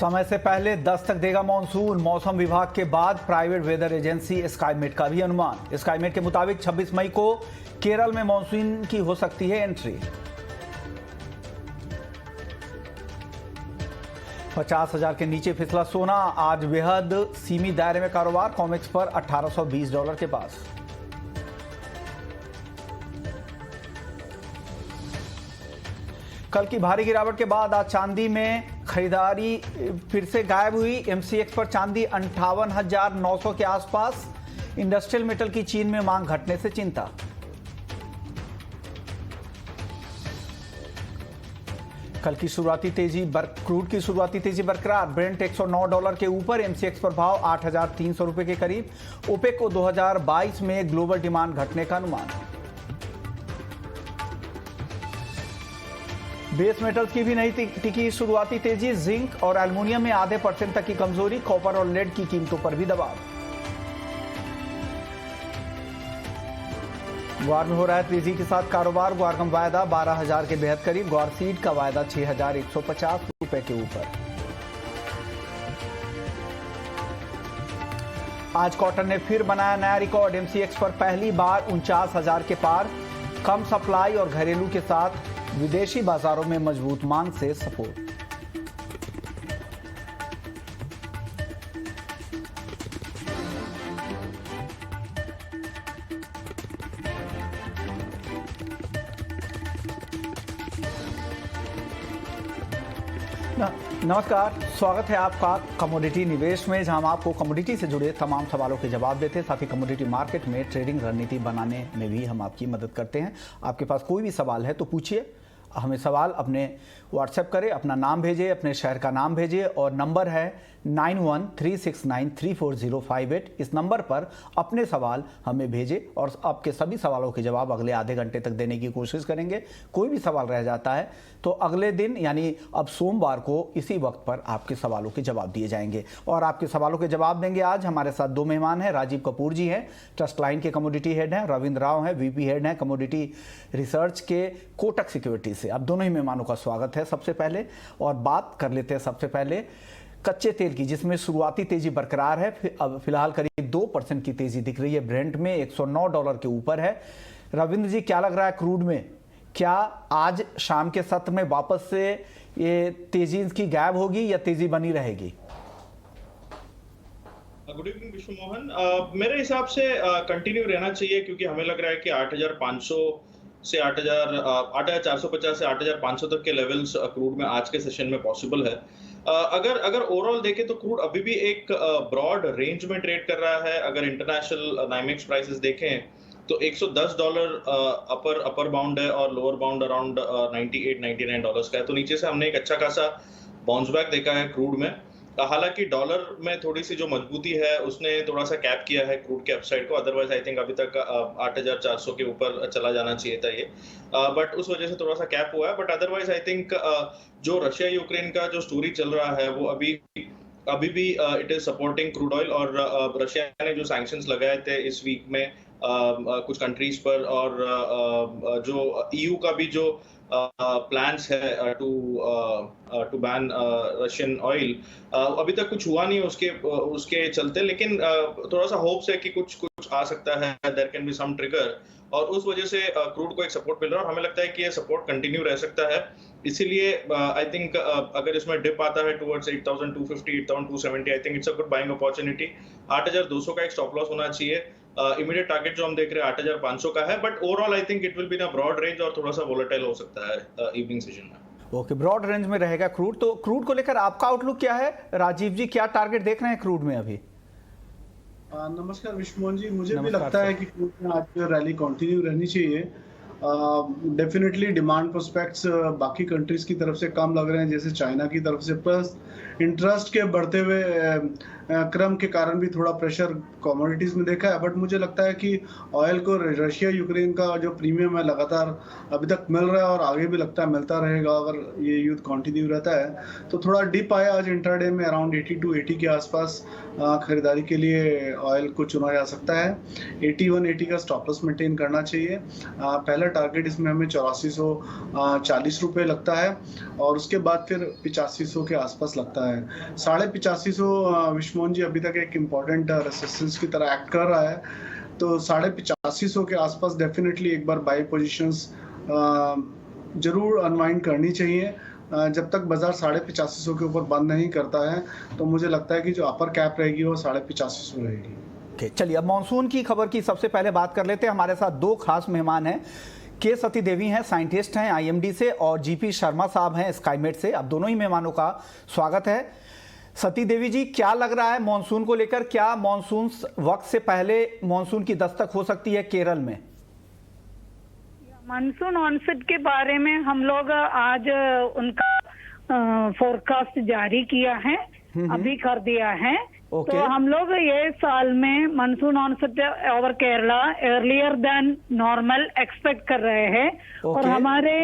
समय से पहले दस्तक देगा मॉनसून। मौसम विभाग के बाद प्राइवेट वेदर एजेंसी स्काईमेट का भी अनुमान। स्काईमेट के मुताबिक 26 मई को केरल में मॉनसून की हो सकती है एंट्री। 50,000 के नीचे फिसला सोना। आज बेहद सीमित दायरे में कारोबार। कॉमेक्स पर $1820 के पास। कल की भारी गिरावट के बाद आज चांदी में खरीदारी फिर से गायब हुई। एमसीएक्स पर चांदी 58,900 के आसपास। इंडस्ट्रियल मेटल की चीन में मांग घटने से चिंता। कल की शुरुआती तेजी क्रूड की शुरुआती तेजी बरकरार। ब्रेंट $109 के ऊपर। एमसीएक्स पर भाव 8,300 रुपए के करीब। ओपेक को 2022 में ग्लोबल डिमांड घटने का अनुमान। बेस मेटल्स की भी नहीं टिकी शुरुआती तेजी। जिंक और एल्युमिनियम में आधे % तक की कमजोरी। कॉपर और लेड की कीमतों पर भी दबाव। ग्वार में हो रहा है तेजी के साथ कारोबार। ग्वार का वायदा 12,000 के बेहद करीब। ग्वार सीड का वायदा 6,150 रुपए के ऊपर। आज कॉटन ने फिर बनाया नया रिकॉर्ड। एमसीएक्स पर पहली बार 49,000 के पार। कम सप्लाई और घरेलू के साथ विदेशी बाजारों में मजबूत मांग से सपोर्ट। नमस्कार, स्वागत है आपका कमोडिटी निवेश में, जहां हम आपको कमोडिटी से जुड़े तमाम सवालों के जवाब देते हैं। साथ ही कमोडिटी मार्केट में ट्रेडिंग रणनीति बनाने में भी हम आपकी मदद करते हैं। आपके पास कोई भी सवाल है तो पूछिए। हमें सवाल अपने व्हाट्सएप करें, अपना नाम भेजिए, अपने शहर का नाम भेजिए और नंबर है 9136934058। इस नंबर पर अपने सवाल हमें भेजिए और आपके सभी सवालों के जवाब अगले आधे घंटे तक देने की कोशिश करेंगे। कोई भी सवाल रह जाता है तो अगले दिन यानी अब सोमवार को इसी वक्त पर आपके सवालों के जवाब दिए जाएंगे। और आपके सवालों के जवाब देंगे आज हमारे साथ दो मेहमान हैं। राजीव कपूर जी हैं, ट्रस्ट लाइन के कमोडिटी हेड हैं। रविंद्र राव हैं, वीपी हेड हैं कमोडिटी रिसर्च के कोटक सिक्योरिटी से। अब दोनों ही मेहमानों का स्वागत है सबसे पहले। और बात कर लेते हैं सबसे पहले कच्चे तेल की, जिसमें शुरुआती तेजी बरकरार है। अब फिलहाल करीब 2% की तेजी दिख रही है। ब्रेंट में $109 के ऊपर है। रविंद्र जी, क्या लग रहा है क्रूड में? क्या आज शाम के सत्र में वापस से ये तेजी की गायब होगी या तेजी बनी रहेगी? गुड इवनिंग विश्व मोहन। मेरे हिसाब से कंटिन्यू रहना चाहिए, क्योंकि हमें लग रहा है कि 8,500 से 8,450 से 8,500 तक के लेवल्स क्रूड में आज के सेशन में पॉसिबल है। अगर ओवरऑल देखें तो क्रूड अभी भी एक ब्रॉड रेंज में ट्रेड कर रहा है। अगर इंटरनेशनल नाइमेक्स प्राइसेस देखें तो $110 अपर बाउंड है और लोअर बाउंड अराउंड $98-99 का है। तो नीचे से हमने एक अच्छा खासा बाउंस बैक देखा है क्रूड में। हालांकि डॉलर में थोड़ी सी जो मजबूती है उसने थोड़ा सा कैप किया है क्रूड के अपसाइड को। अदरवाइज आई थिंक अभी तक 8,400 के ऊपर चला जाना चाहिए था ये, बट उस वजह से थोड़ा सा कैप हुआ है। बट अदरवाइज आई थिंक जो रशिया यूक्रेन का जो स्टोरी चल रहा है वो अभी भी it is supporting crude oil. और रशिया ने जो सैंक्शंस लगाए थे इस वीक में कुछ कंट्रीज पर, और जो ईयू का भी जो प्लान्स है टू बैन रशियन ऑयल, अभी तक कुछ हुआ नहीं उसके चलते। लेकिन थोड़ा सा होप्स है कि कुछ आ सकता है, there can be some trigger, और उस वजह से क्रूड को एक सपोर्ट मिल रहा है। और हमें लगता है कि ये सपोर्ट कंटिन्यू रह सकता है। इसीलिए आई थिंक अगर इसमें डिप आता है towards 8,250 8,270, I think it's a good buying opportunity. 8,200 का एक स्टॉप लॉस होना चाहिए। इमीडिएट टारगेट जो हम देख रहे हैं 8,500 का है, but overall I think it will be in a broad range और थोड़ा सा वोलेटाइल हो सकता है इवनिंग सेशन में। ओके, ब्रॉड रेंज में रहेगा क्रूड। तो क्रूड को लेकर आपका आउटलुक क्या है? राजीव जी, क्या टारगेट देख रहे हैं क्रूड में अभी? नमस्कार विश्वमोहन जी, मुझे भी लगता है कि क्रूड में आज रैली कंटिन्यू रहनी चाहिए। डेफिनेटली डिमांड प्रोस्पेक्ट्स बाकी कंट्रीज की तरफ से कम लग रहे हैं, जैसे चाइना की तरफ से, प्लस इंटरेस्ट के बढ़ते हुए क्रम के कारण भी थोड़ा प्रेशर कमोडिटीज में देखा है। बट मुझे लगता है कि ऑयल को रशिया यूक्रेन का जो प्रीमियम है लगातार अभी तक मिल रहा है और आगे भी लगता है मिलता रहेगा अगर ये युद्ध कंटिन्यू रहता है। तो थोड़ा डिप आया आज इंट्राडे में अराउंड 82-80 के आसपास खरीदारी के लिए ऑयल को चुना जा सकता है। 81-80 का स्टॉप लॉस मेंटेन करना चाहिए। पहला टारगेट इसमें हमें 8440 रुपये लगता है और उसके बाद फिर 8500 के आसपास लगता सकता है। 8550 विश्वमोहन जी अभी तक एक इम्पॉर्टेंट रेसिस्टेंस की तरह एक्ट कर रहा है, तो 8550 के आसपास डेफिनेटली एक बार बाई पोजीशंस जरूर अनवाइंड करनी चाहिए। जब तक बाजार 8550 के ऊपर बंद नहीं करता है तो मुझे लगता है कि जो अपर कैप रहेगी वो 8550 रहेगी। चलिए अब मॉनसून की खबर की सबसे पहले बात कर लेते हैं। हमारे साथ दो खास मेहमान हैं। के सती देवी हैं, साइंटिस्ट हैं आईएमडी से, और जीपी शर्मा साहब हैं स्काईमेट से। अब दोनों ही मेहमानों का स्वागत है। सती देवी जी, क्या लग रहा है मॉनसून को लेकर? क्या मॉनसून वक्त से पहले मॉनसून की दस्तक हो सकती है केरल में? मानसून ऑनसेट के बारे में हम लोग आज उनका फोरकास्ट जारी किया है, अभी कर दिया है। तो हम लोग ये साल में monsoon onset over Kerala earlier than normal expect कर रहे हैं। और हमारे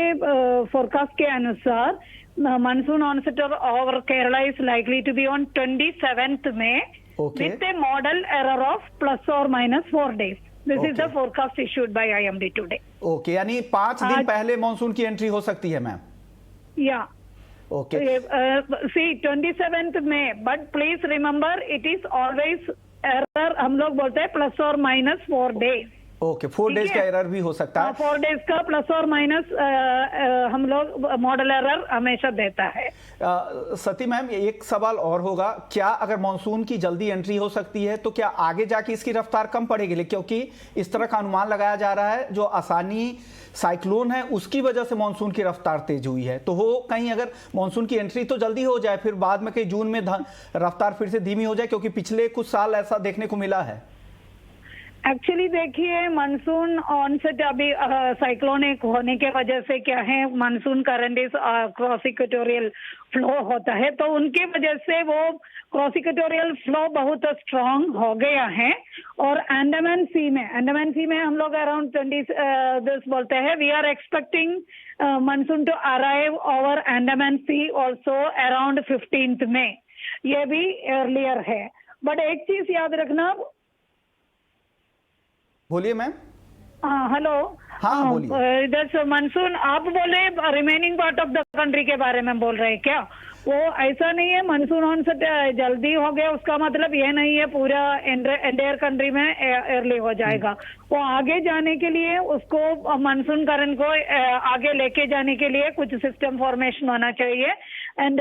फोरकास्ट के अनुसार monsoon onset over Kerala is likely to be on 27th May with a model error of ±4 days. This is the forecast issued by IMD today. Okay, यानी 5 दिन पहले मॉनसून की एंट्री हो सकती है मैम? या okay, see 27th May, but please remember it is always error, हम लोग बोलते हैं ±4 days. ओके, 4 डेज का एरर भी हो सकता है। 4 डेज का ± हम लोग मॉडल एरर हमेशा देता है। सती मैम, एक सवाल और होगा, क्या अगर मॉनसून की जल्दी एंट्री हो सकती है तो क्या आगे जाके इसकी रफ्तार कम पड़ेगी? क्योंकि इस तरह का अनुमान लगाया जा रहा है जो आसानी साइक्लोन है उसकी वजह से मॉनसून की रफ्तार तेज हुई है। तो हो कहीं अगर मॉनसून की एंट्री तो जल्दी हो जाए, फिर बाद में कहीं जून में रफ्तार फिर से धीमी हो जाए, क्योंकि पिछले कुछ साल ऐसा देखने को मिला है। एक्चुअली देखिए, मानसून ऑनसेट अभी साइक्लोनिक होने के वजह से क्या है, monsoon current is cross equatorial flow होता है, तो उनके वजह से वो क्रॉस इक्वेटोरियल फ्लो बहुत स्ट्रांग हो गया है। और अंडमान सी में हम लोग अराउंड 20 बोलते हैं, we are expecting monsoon to arrive over Andaman sea also around 15th May। ये भी अर्लियर है। बट एक चीज याद रखना। बोलिए मैम। हेलो। हाँ बोलिए। इधर मानसून आप बोले remaining part of the country के बारे में बोल रहे हैं क्या? वो ऐसा नहीं है, मानसून ऑनसेट जल्दी हो गया उसका मतलब ये नहीं है पूरा एंटायर कंट्री में अर्ली हो जाएगा। वो आगे जाने के लिए उसको मानसून करंट को आगे लेके जाने के लिए कुछ सिस्टम फॉर्मेशन होना चाहिए and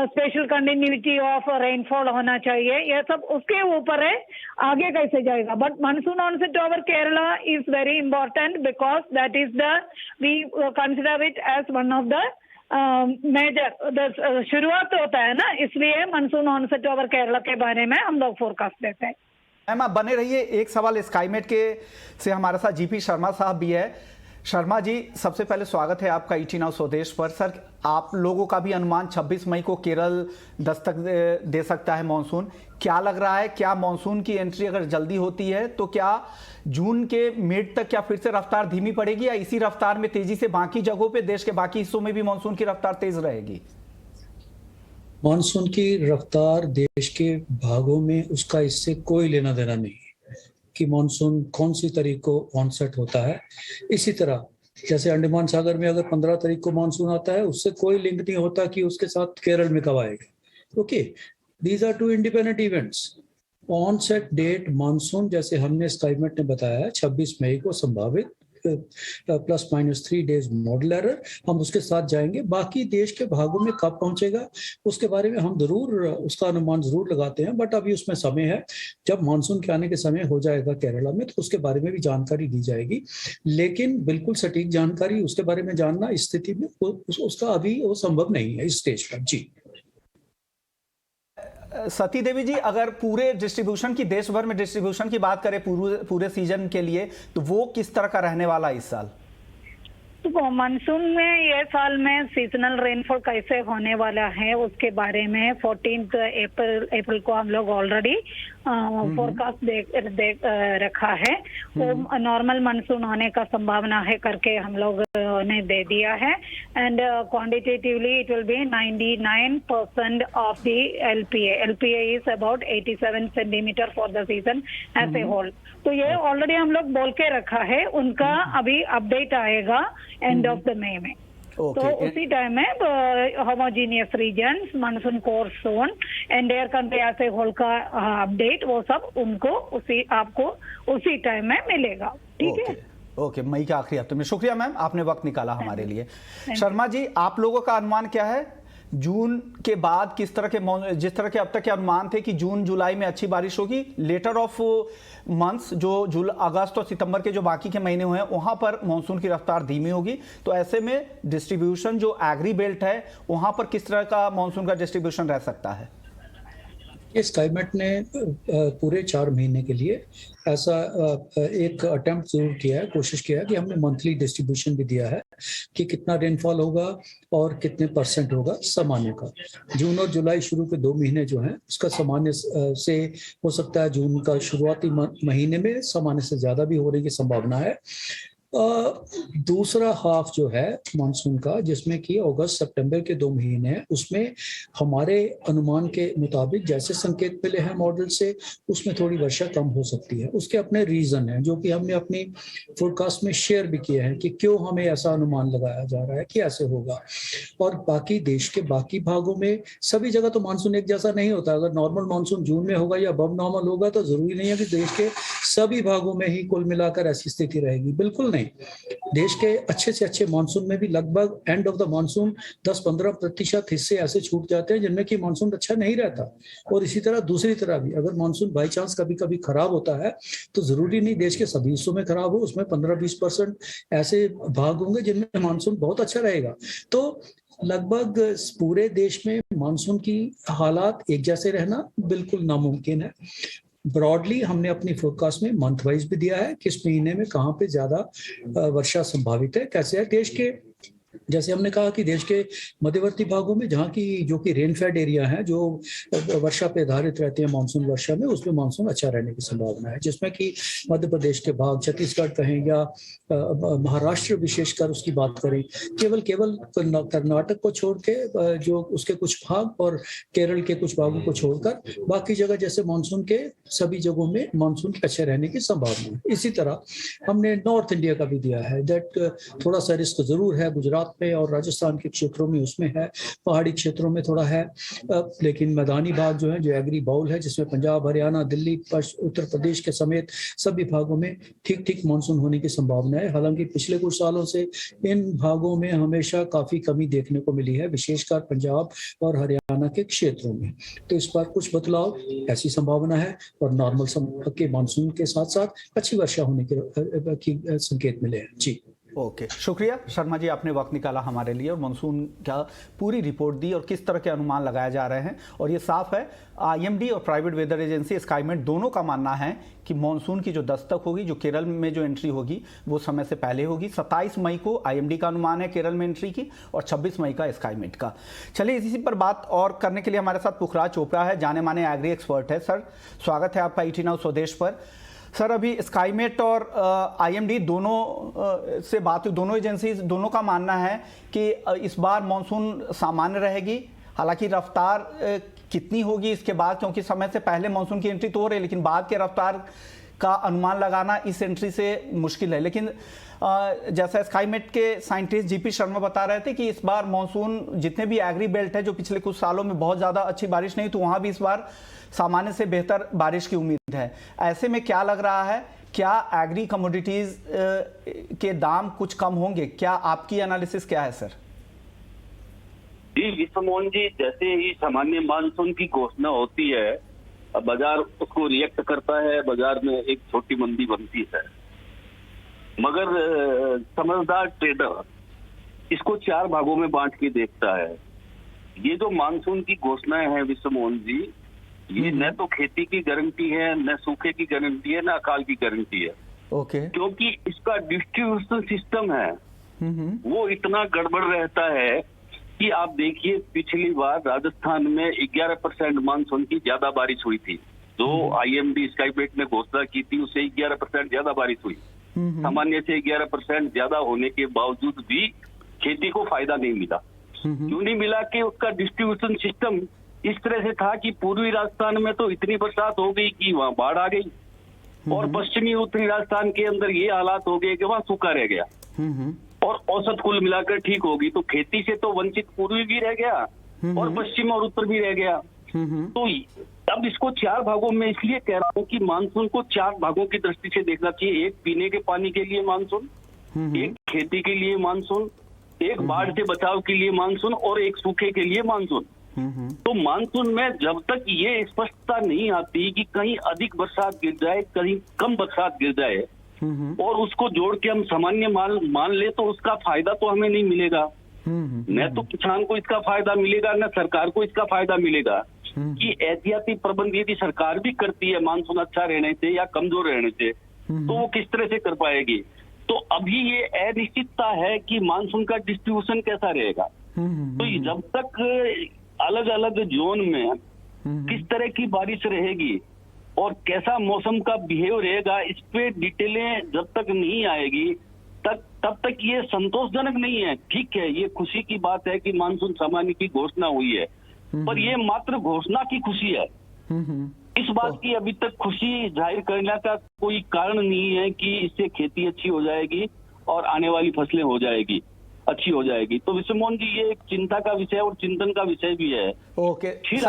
special continuity of rainfall होना चाहिए। ये सब उसके ऊपर है आगे कैसे जाएगा। But monsoon onset over Kerala is very important because that is the we consider it as one of the major शुरुआत होता है ना, इसलिए मानसून ऑनसेट ओवर केरला के बारे में हम लोग फोरकास्ट देते हैं। मैम आप बने रहिए। एक सवाल स्काईमेट के से हमारे साथ जीपी शर्मा साहब भी है। शर्मा जी, सबसे पहले स्वागत है आपका ईटी नाउ स्वदेश पर। सर, आप लोगों का भी अनुमान 26 मई को केरल दस्तक दे सकता है मॉनसून। क्या लग रहा है, क्या मॉनसून की एंट्री अगर जल्दी होती है तो क्या जून के मिड तक क्या फिर से रफ्तार धीमी पड़ेगी, या इसी रफ्तार में तेजी से बाकी जगहों पे देश के बाकी हिस्सों में भी मॉनसून की रफ्तार तेज रहेगी? मॉनसून की रफ्तार देश के भागों में उसका इससे कोई लेना देना नहीं कि मॉनसून कौन सी तारीख को ऑनसेट होता है। इसी तरह जैसे अंडमान सागर में अगर 15 तारीख को मॉनसून आता है, उससे कोई लिंक नहीं होता कि उसके साथ केरल में कब आएगा। Okay, these are two independent events. Onset date monsoon, जैसे हमने स्काईमेट ने बताया, 26 मई को संभावित ±3 डेज मॉडल एरर, हम उसके साथ जाएंगे। बाकी देश के भागों में कब पहुंचेगा उसके बारे में हम जरूर उसका अनुमान जरूर लगाते हैं, बट अभी उसमें समय है। जब मानसून के आने के समय हो जाएगा केरला में तो उसके बारे में भी जानकारी दी जाएगी, लेकिन बिल्कुल सटीक जानकारी उसके बारे में जानना इस स्थिति में उसका अभी वो संभव नहीं है इस स्टेज पर। जी सती देवी जी, अगर पूरे डिस्ट्रीब्यूशन की, देश भर में डिस्ट्रीब्यूशन की बात करें पूरे सीजन के लिए, तो वो किस तरह का रहने वाला है इस साल? तो मानसून में ये साल में सीजनल रेनफॉल कैसे होने वाला है उसके बारे में 14 अप्रैल को हम लोग ऑलरेडी फोरकास्ट देख रखा है। वो नॉर्मल मानसून होने का संभावना है करके हम लोग ने दे दिया है। And quantitatively it will be 99% of the LPA is about 87 centimetre for the season as a whole. तो ये ऑलरेडी हम लोग बोल के रखा है, उनका अभी अपडेट आएगा एंड ऑफ द मई में। तो उसी टाइम में homogeneous region, monsoon core zone, entire country as a whole का अपडेट वो सब उनको आपको उसी टाइम में मिलेगा। ठीक है, ओके, मई के आखिरी हफ्ते में। शुक्रिया मैम, आपने वक्त निकाला हमारे लिए। शर्मा जी, आप लोगों का अनुमान क्या है जून के बाद? किस तरह के, जिस तरह के अब तक के अनुमान थे कि जून जुलाई में अच्छी बारिश होगी, लेटर ऑफ मंथ्स जो अगस्त और सितंबर के जो बाकी के महीने हुए हैं वहां पर मानसून की रफ्तार धीमी होगी, तो ऐसे में डिस्ट्रीब्यूशन जो एग्री बेल्ट है वहां पर किस तरह का मानसून का डिस्ट्रीब्यूशन रह सकता है? स्काईमेट ने पूरे 4 महीने के लिए ऐसा एक अटेम्प्ट जरूर किया है, कोशिश किया है कि हमने मंथली डिस्ट्रीब्यूशन भी दिया है कि कितना रेनफॉल होगा और कितने % होगा सामान्य का। जून और जुलाई शुरू के 2 महीने जो हैं उसका सामान्य से हो सकता है, जून का शुरुआती महीने में सामान्य से ज्यादा भी होने की संभावना है। दूसरा हाफ जो है मानसून का, जिसमें कि अगस्त सितंबर के 2 महीने हैं, उसमें हमारे अनुमान के मुताबिक जैसे संकेत मिले हैं मॉडल से, उसमें थोड़ी वर्षा कम हो सकती है। उसके अपने रीजन हैं जो कि हमने अपनी फोरकास्ट में शेयर भी किए हैं कि क्यों हमें ऐसा अनुमान लगाया जा रहा है कि ऐसे होगा। और बाकी देश के बाकी भागों में सभी जगह तो मानसून एक जैसा नहीं होता। अगर नॉर्मल मानसून जून में होगा या अब नॉर्मल होगा तो जरूरी नहीं है कि देश के सभी भागों में ही कुल मिलाकर ऐसी स्थिति रहेगी, बिल्कुल नहीं। देश के अच्छे से अच्छे मानसून में भी लगभग एंड ऑफ द मानसून 10-15% हिस्से ऐसे छूट जाते हैं जिनमें कि मानसून अच्छा नहीं रहता। और इसी तरह दूसरी तरह भी अगर मानसून बाई चांस कभी कभी खराब होता है तो जरूरी नहीं देश के सभी हिस्सों में खराब हो, उसमें 15-20% ऐसे भाग होंगे जिनमें मानसून बहुत अच्छा रहेगा। तो लगभग पूरे देश में मानसून की हालात एक जैसे रहना बिल्कुल नामुमकिन है। ब्रॉडली हमने अपनी फोरकास्ट में मंथ वाइज भी दिया है, किस महीने में कहाँ पे ज्यादा वर्षा संभावित है, कैसे है। देश के, जैसे हमने कहा कि देश के मध्यवर्ती भागों में जहाँ की जो कि रेनफेड एरिया है, जो वर्षा पे आधारित रहते हैं मानसून वर्षा में, उसमें मानसून अच्छा रहने की संभावना है। जिसमें कि मध्य प्रदेश के भाग, छत्तीसगढ़ कहें या महाराष्ट्र विशेषकर उसकी बात करें, केवल कर्नाटक को छोड़ के जो उसके कुछ भाग और केरल के कुछ भागों को छोड़कर बाकी जगह जैसे मानसून के सभी जगहों में मानसून के अच्छे रहने की संभावना है। इसी तरह हमने नॉर्थ इंडिया का भी दिया है, दैट थोड़ा सा रिस्क जरूर है गुजरात में और राजस्थान के क्षेत्रों में, उसमें है, पहाड़ी क्षेत्रों में थोड़ा है, लेकिन मैदानी भाग जो है, जो एग्री बाउल है, जिसमें पंजाब, हरियाणा, दिल्ली, उत्तर प्रदेश के समेत सभी भागों में ठीक ठीक मानसून होने की संभावना है। हालांकि पिछले कुछ सालों से इन भागों में हमेशा काफी कमी देखने को मिली है, विशेषकर पंजाब और हरियाणा के क्षेत्रों में। तो इस बार कुछ बदलाव ऐसी संभावना है और नॉर्मल के मानसून के साथ साथ अच्छी वर्षा होने की संकेत मिले हैं। जी ओके, शुक्रिया शर्मा जी, आपने वक्त निकाला हमारे लिए और मानसून का पूरी रिपोर्ट दी और किस तरह के अनुमान लगाए जा रहे हैं। और ये साफ है, IMD और प्राइवेट वेदर एजेंसी स्काईमेट दोनों का मानना है कि मानसून की जो दस्तक होगी, जो केरल में जो एंट्री होगी वो समय से पहले होगी। 27 मई को IMD का अनुमान है केरल में एंट्री की और 26 मई का स्काईमेट का। चलिए, इसी पर बात और करने के लिए हमारे साथ पुखराज चोपड़ा है, जाने माने एग्री एक्सपर्ट है। सर, स्वागत है आपका ET नाउ स्वदेश पर। सर, अभी स्काईमेट और IMD दोनों से बात हुई, दोनों एजेंसी दोनों का मानना है कि इस बार मानसून सामान्य रहेगी। हालांकि रफ्तार कितनी होगी इसके बाद, क्योंकि समय से पहले मानसून की एंट्री तो हो रही है, लेकिन बाद के रफ्तार का अनुमान लगाना इस एंट्री से मुश्किल है। लेकिन जैसा स्काईमेट के साइंटिस्ट GP शर्मा बता रहे थे कि इस बार मानसून जितने भी एग्री बेल्ट है, जो पिछले कुछ सालों में बहुत ज़्यादा अच्छी बारिश नहीं, तो वहाँ भी इस बार सामान्य से बेहतर बारिश की उम्मीद है। ऐसे में क्या लग रहा है, क्या एग्री कमोडिटीज के दाम कुछ कम होंगे? क्या आपकी एनालिसिस क्या है सर? जी विश्वमोहन जी, जैसे ही सामान्य मानसून की घोषणा होती है, बाजार उसको रिएक्ट करता है, बाजार में एक छोटी मंदी बनती है। मगर समझदार ट्रेडर इसको 4 भागों में बांट के देखता है। ये जो मानसून की घोषणाएं हैं विश्वमोहन जी, ये न तो खेती की गारंटी है, न सूखे की गारंटी है, न अकाल की गारंटी है। ओके। क्योंकि इसका डिस्ट्रीब्यूशन सिस्टम है वो इतना गड़बड़ रहता है कि आप देखिए, पिछली बार राजस्थान में 11% मानसून की ज्यादा बारिश हुई थी। जो IMD स्काईमेट ने घोषणा की थी उससे 11% ज्यादा बारिश हुई। सामान्य से 11% ज्यादा होने के बावजूद भी खेती को फायदा नहीं मिला। क्यों नहीं मिला? कि उसका डिस्ट्रीब्यूशन सिस्टम इस तरह से था कि पूर्वी राजस्थान में तो इतनी बरसात हो गई कि वहां बाढ़ आ गई, और पश्चिमी उत्तरी राजस्थान के अंदर ये हालात हो गए कि वहां सूखा रह गया। और औसत कुल मिलाकर ठीक होगी। तो खेती से तो वंचित पूर्वी भी रह गया और पश्चिम और उत्तर भी रह गया। तो अब इसको 4 भागों में इसलिए कह रहा हूँ कि मानसून को 4 भागों की दृष्टि से देखना चाहिए। एक पीने के पानी के लिए मानसून, एक खेती के लिए मानसून, एक बाढ़ से बचाव के लिए मानसून और एक सूखे के लिए मानसून। तो मानसून में जब तक ये स्पष्टता नहीं आती कि कहीं अधिक बरसात गिर जाए, कहीं कम बरसात गिर जाए और उसको जोड़ के हम सामान्य मान ले, तो उसका फायदा तो हमें नहीं मिलेगा। न तो किसान को इसका फायदा मिलेगा, न सरकार को इसका फायदा मिलेगा। कि एहतियाती प्रबंध यदि सरकार भी करती है मानसून अच्छा रहने से या कमजोर रहने से, तो वो किस तरह से कर पाएगी। तो अभी ये अनिश्चितता है कि मानसून का डिस्ट्रीब्यूशन कैसा रहेगा। तो जब तक अलग अलग जोन में किस तरह की बारिश रहेगी और कैसा मौसम का बिहेव रहेगा, इस पे डिटेलें जब तक नहीं आएगी तब तक ये संतोषजनक नहीं है। ठीक है, ये खुशी की बात है कि मानसून सामान्य की घोषणा हुई है, पर ये मात्र घोषणा की खुशी है। इस बात की अभी तक खुशी जाहिर करने का कोई कारण नहीं है कि इससे खेती अच्छी हो जाएगी और आने वाली फसलें अच्छी हो जाएगी। तो विश्वमोहन जी, ये एक चिंता का विषय और चिंतन का विषय भी है। ओके फिर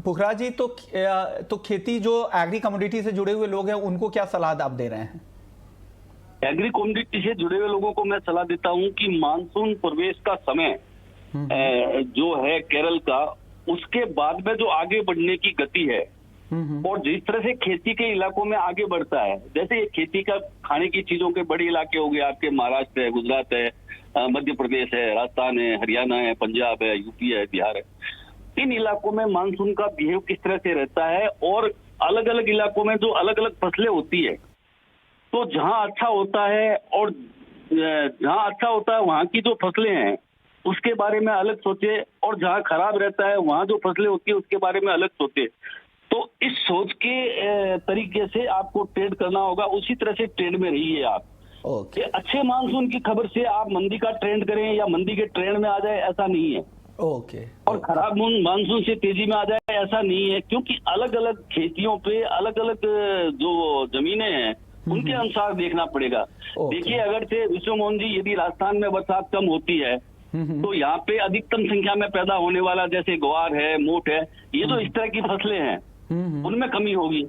पुखरा जी, तो खेती जो एग्री कमोडिटी से जुड़े हुए लोग हैं उनको क्या सलाह आप दे रहे हैं? एग्री कम्युनिटी से जुड़े हुए लोगों को मैं सलाह देता हूं कि मानसून प्रवेश का समय जो है केरल का, उसके बाद में जो आगे बढ़ने की गति है और जिस तरह से खेती के इलाकों में आगे बढ़ता है, जैसे ये खेती का खाने की चीजों के बड़े इलाके हो गए आपके, महाराष्ट्र है, गुजरात है, मध्य प्रदेश है, राजस्थान है, हरियाणा है, पंजाब है, यूपी है, बिहार है। इन इलाकों में मानसून का बिहेव किस तरह से रहता है और अलग अलग इलाकों में जो अलग अलग फसलें होती है, तो जहां अच्छा होता है और जहां अच्छा होता है वहां की जो फसलें हैं उसके बारे में अलग सोचे, और जहां खराब रहता है वहां जो फसलें होती है उसके बारे में अलग सोचे। तो इस सोच के तरीके से आपको ट्रेड करना होगा, उसी तरह से ट्रेड में रहिए आप। ओके। अच्छे मानसून की खबर से आप मंदी का ट्रेंड करें या मंदी के ट्रेंड में आ जाए, ऐसा नहीं है। ओके। और खराब मानसून से तेजी में आ जाए, ऐसा नहीं है, क्योंकि अलग अलग खेतियों पे अलग अलग जो जमीनें हैं उनके अनुसार देखना पड़ेगा। देखिए, अगर से विश्वमोहन जी, यदि राजस्थान में बरसात कम होती है तो यहाँ पे अधिकतम संख्या में पैदा होने वाला जैसे ग्वार है, मोट है, ये जो इस तरह की फसलें हैं उनमें कमी होगी,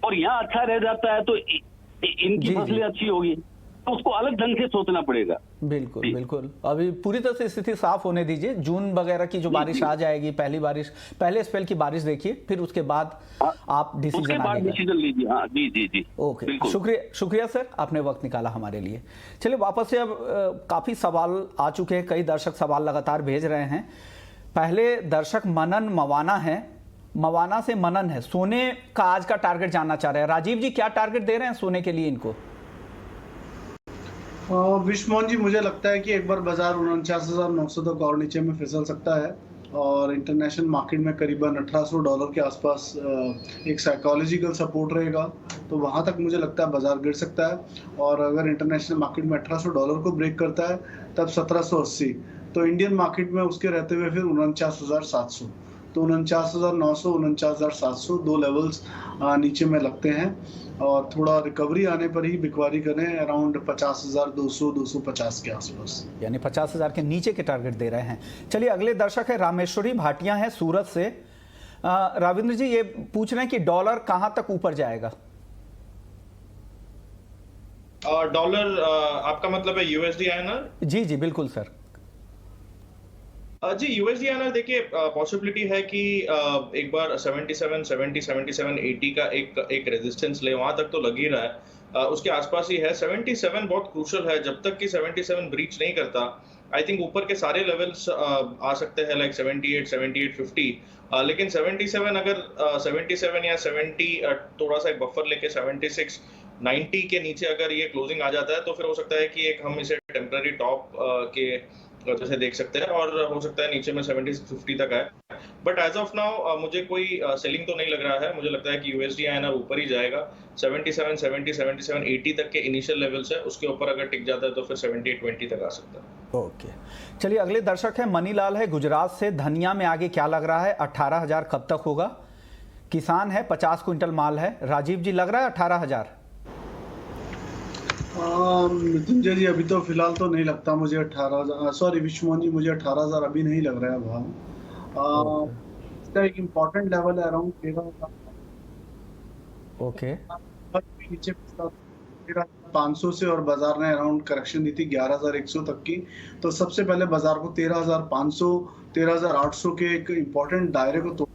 और यहाँ अच्छा रह जाता है तो इनकी फसलें अच्छी होगी। तो उसको अलग ढंग से सोचना पड़ेगा। बिल्कुल बिल्कुल। अभी पूरी तरह से स्थिति साफ होने दीजिए। जून वगैरह की जो बारिश आ जाएगी, पहले स्पेल की बारिश देखिए, फिर उसके बाद आप डिसीजन लीजिए। हाँ, जी। ओके, शुक्रिया सर, आपने वक्त निकाला हमारे लिए। चलिए वापस से, अब काफी सवाल आ चुके हैं, कई दर्शक सवाल लगातार भेज रहे हैं। पहले दर्शक मनन मवाना है, मवाना से मनन है, सोने का आज का टारगेट जानना चाह रहे हैं। राजीव जी, क्या टारगेट दे रहे हैं सोने के लिए इनको? विश्वमोहन जी, मुझे लगता है कि एक बार बाजार 49,900 तक और नीचे में फिसल सकता है, और इंटरनेशनल मार्केट में करीबन $1,800 के आसपास एक साइकोलॉजिकल सपोर्ट रहेगा। तो वहां तक मुझे लगता है बाजार गिर सकता है, और अगर इंटरनेशनल मार्केट में $1,800 को ब्रेक करता है तब 1780, तो इंडियन मार्केट में उसके रहते हुए फिर 49,700, तो 49,900, 49,700 दो लेवल्स नीचे में लगते हैं, और थोड़ा रिकवरी आने पर ही बिकवारी करें अराउंड 50,200, 250 के आसपास, यानी 50,000 के नीचे के टारगेट दे रहे हैं। चलिए अगले दर्शक है रामेश्वरी भाटिया है सूरत से। रविंद्र जी, ये पूछ रहे हैं कि डॉलर कहां तक ऊपर जाएगा? डॉलर आपका मतलब है यूएसडी आईएनआर? जी बिल्कुल सर। जी, यूएसडी आईएनआर देखिए, पॉसिबिलिटी है कि एक बार 77, 70, 77, 80 का एक रेजिस्टेंस ले, वहां तक तो लग ही रहा है, उसके आसपास ही है। 77 बहुत क्रूशल है, जब तक कि 77 ब्रीच नहीं करता, आई थिंक ऊपर के सारे लेवल्स आ सकते हैं, लाइक 78, 50, लेकिन 77 अगर 77 या 70 थोड़ा सा एक बफर लेके 76, 90 के नीचे अगर ये क्लोजिंग आ जाता है, तो फिर हो सकता है कि एक हम इसे टेम्पररी टॉप के जैसे देख सकते हैं, और हो सकता है नीचे में 70-50 तक आए। बट एज ऑफ नाउ मुझे कोई सेलिंग तो नहीं लग रहा है। मुझे लगता है कि यूएसडी आईएनआर ऊपर ही जाएगा। 77, 70, 77, 80 तक के इनिशियल लेवल्स है, उसके ऊपर अगर टिक जाता है तो फिर 78-20 तक आ सकता है। ओके, चलिए अगले दर्शक है मनीलाल है गुजरात से। धनिया में आगे क्या लग रहा है? 18,000 कब तक होगा? किसान है, 50 क्विंटल माल है। राजीव जी, लग रहा है 18,000? मृत्युंजय जी अभी तो फिलहाल तो नहीं लगता मुझे 18,000, सॉरी विश्वमोहन जी, मुझे 18,000 अभी नहीं लग रहा है भाव। इसका एक इम्पोर्टेंट लेवल है अराउंड 13,000। ओके, नीचे 13,500 से, और बाजार ने अराउंड करेक्शन दी थी 11,100 तक की। तो सबसे पहले बाजार को 13,500 13,800 के एक इम्पोर्टेंट दायरे को तोड़ेंगे।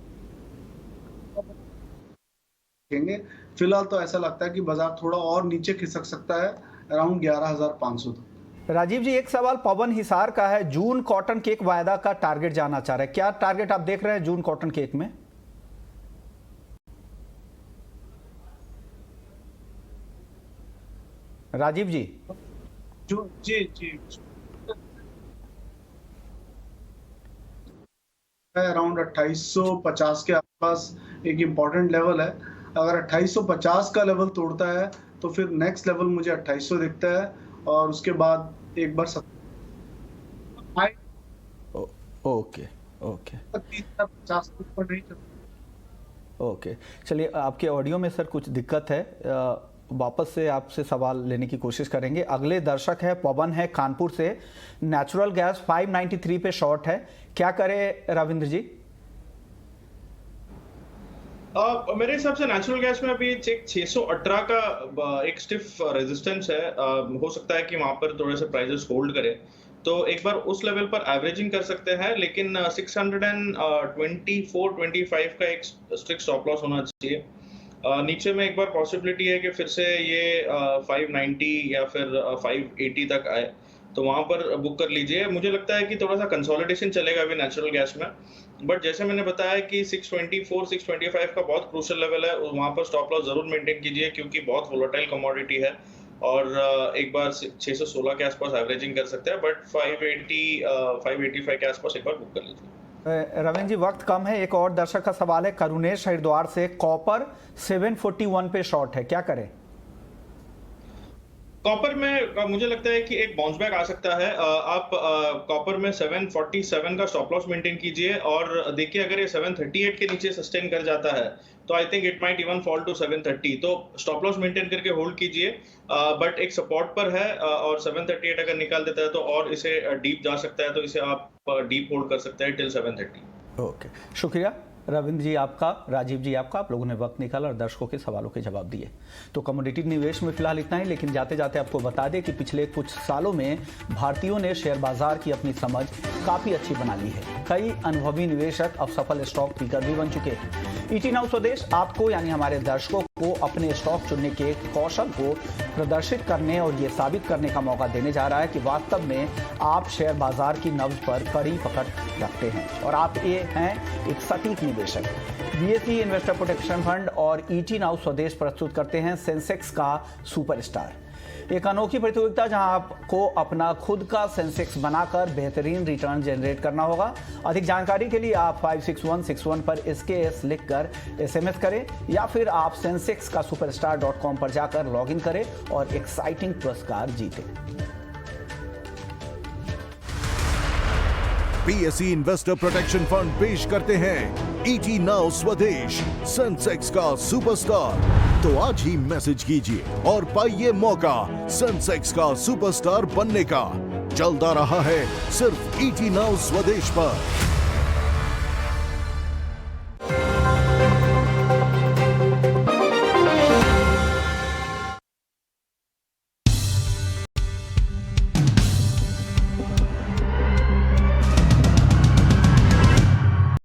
फिलहाल तो ऐसा लगता है कि बाजार थोड़ा और नीचे खिसक सकता है अराउंड 11,500 तक। राजीव जी, एक सवाल पवन हिसार का है। जून कॉटन केक वायदा का टारगेट जानना चाह रहे हैं, क्या टारगेट आप देख रहे हैं जून कॉटन केक में? राजीव जी। जी जी, अराउंड 2850 के आसपास एक इम्पोर्टेंट लेवल है। अगर 2850 का लेवल तोड़ता है तो फिर नेक्स्ट लेवल मुझे 2800 दिखता है, और उसके बाद एक बार ओके ओके 30,50 के ऊपर नहीं चलता। ओके, चलिए, आपके ऑडियो में सर कुछ दिक्कत है, वापस से आपसे सवाल लेने की कोशिश करेंगे। अगले दर्शक है पवन, है कानपुर से। नेचुरल गैस 593 पे शॉर्ट है, क्या करे रविंद्र जी? मेरे हिसाब से नेचुरल गैस में अभी एक 618 का एक स्टिफ रेजिस्टेंस है। हो सकता है कि वहां पर थोड़े से प्राइसेस होल्ड करे, तो एक बार उस लेवल पर एवरेजिंग कर सकते हैं, लेकिन 624-25 का एक स्ट्रिक्ट स्टॉप लॉस होना चाहिए। नीचे में एक बार पॉसिबिलिटी है कि फिर से ये 590 या फिर 580 तक आए, तो वहां पर बुक कर लीजिए। मुझे लगता है कि थोड़ा सा कंसोलिडेशन चलेगा अभी नेचुरल गैस में, बट जैसे मैंने बताया कि 624-625 का बहुत क्रूशियल लेवल है, वहां पर स्टॉप लॉस जरूर मेंटेन कीजिए, क्योंकि बहुत वोलेटाइल कमोडिटी है, और एक बार 616 के आसपास एवरेजिंग कर सकते हैं, बट 585 के आसपास एक बार बुक कर लीजिए। रविंद्र जी, वक्त कम है, एक और दर्शक का सवाल है करुणेश हरिद्वार से। कॉपर 741 पे शॉर्ट है, क्या करें? कॉपर में मुझे लगता है कि एक बाउंस बैक आ सकता है। आप कॉपर में 747 का स्टॉप लॉस मेंटेन कीजिए, और देखिए अगर ये 738 के नीचे सस्टेन कर जाता है तो I think it might even fall to 730, तो स्टॉप लॉस मेंटेन करके होल्ड कीजिए। बट एक सपोर्ट पर है, और 738 अगर निकाल देता है तो और इसे डीप जा सकता है, तो इसे आप डीप होल्ड कर सकते हैं टिल 730। ओके, शुक्रिया रविंद्र जी आपका, राजीव जी आपका, आप लोगों ने वक्त निकाला और दर्शकों के सवालों के जवाब दिए। तो कमोडिटी निवेश में फिलहाल इतना ही, लेकिन जाते जाते आपको बता दें कि पिछले कुछ सालों में भारतीयों ने शेयर बाजार की अपनी समझ काफी अच्छी बना ली है। कई अनुभवी निवेशक अब सफल स्टॉक पिकर भी बन चुके हैं। ईटी नाउ स्वदेश आपको यानी हमारे दर्शकों को अपने स्टॉक चुनने के कौशल को प्रदर्शित करने और ये साबित करने का मौका देने जा रहा है कि वास्तव में आप शेयर बाजार की नब्ज पर कड़ी पकड़ रखते हैं और आप ये हैं एक सटीक निवेशक। बीएसई इन्वेस्टर प्रोटेक्शन फंड और ईटी नाउ स्वदेश प्रस्तुत करते हैं सेंसेक्स का सुपरस्टार, एक अनोखी प्रतियोगिता जहां आपको अपना खुद का सेंसेक्स बनाकर बेहतरीन रिटर्न जनरेट करना होगा। अधिक जानकारी के लिए आप 56161 पर SKS लिखकर SMS करें, या फिर आप सेंसेक्स का सुपरस्टार.com पर जाकर लॉगिन करें और एक्साइटिंग पुरस्कार जीतें। बीएसई इन्वेस्टर प्रोटेक्शन फंड पेश करते हैं ईटी नाउ स्वदेश सेंसेक्स का सुपरस्टार। तो आज ही मैसेज कीजिए और पाइए मौका सेंसेक्स का सुपरस्टार बनने का। चलता रहा है सिर्फ ईटी नाउ स्वदेश पर।